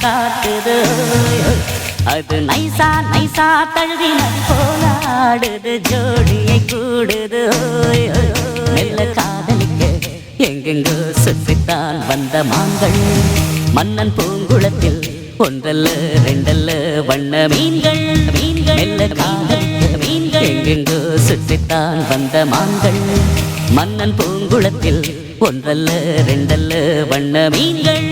காட்டுது அது நைசா நைசா தழுவி நதி போலாடுது ஜோடியை கூடுது மெல்ல காதலிக்க எங்கெங்கோ சுற்றித்தான் வந்த மான்கள் மன்னன் பூங்குளத்தில் ஒன்றல்ல ரெண்டல்ல வண்ண மீன்கள் மீன்கள் மெல்ல காதலிக்க மீன்கள் எங்கெங்கோ சுற்றித்தான் வந்த மான்கள் மன்னன் பூங்குளத்தில் ஒன்றல்ல ரெண்டல்ல வண்ண மீன்கள்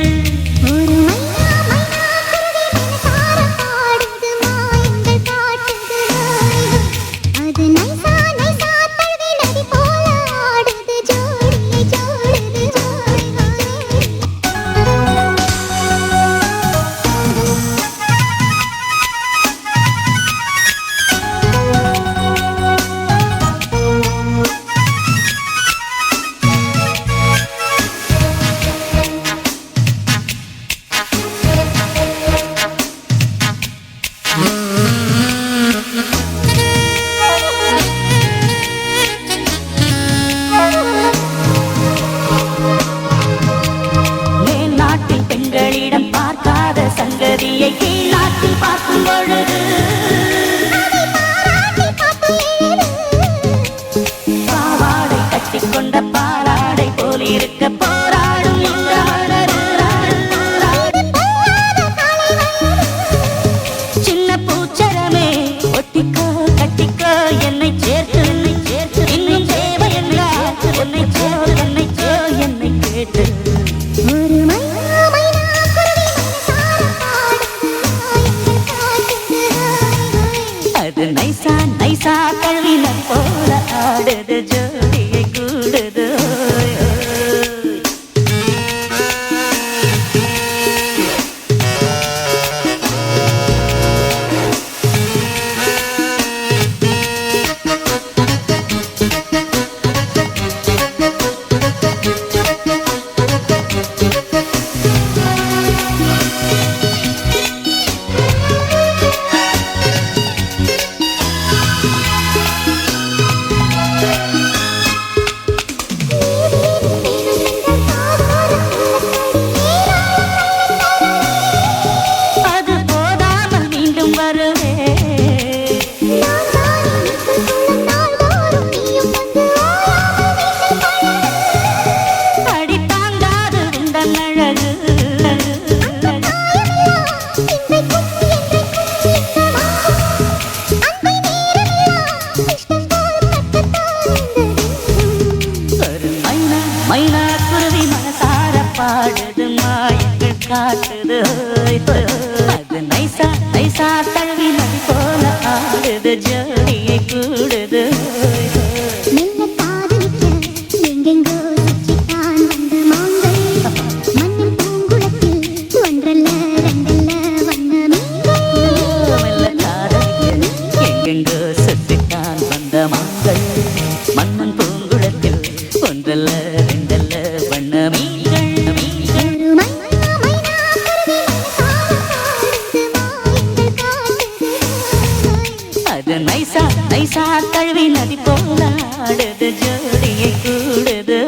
கீழ்நாட்டில் பார்க்கும் பொழுது பாவாடை கட்டிக்கொண்ட பாலாடை போல் இருக்க போராடும் சின்ன பூச்சரமே ஒட்டிக்கோ கட்டிக்கோ என்னை சேர்த்து இன்னும் தேவை என்றால் உன்னை என்னை கேட்டு நைசா நைசா கழுவின போல ஆடுது ஜோடியை கூடுது மைனா குருவி மனசார பாடுது மாயங்கள் காட்டுது அது நைசா நைசா தழுவி நதி போல ஆடுது ஜோடியை கூடுது மெல்ல காதலிக்க எங்கெங்கோ சுற்றித்தான் வந்த மான்கள் மன்னன் பூங்குளத்தில் ஒன்றல்ல ரெண்டல்ல வண்ண மீன்கள் மெல்ல காதலிக்க எங்கெங்கோ சுற்றித்தான் வந்த மான்கள் மன்னன் பூங்குளத்தில் ஒன்றல்ல ரெண்டல்ல வண்ண மீன்கள் அது நைசா நைசா தழுவி நதி போலாடுது ஜோடியை கூடுது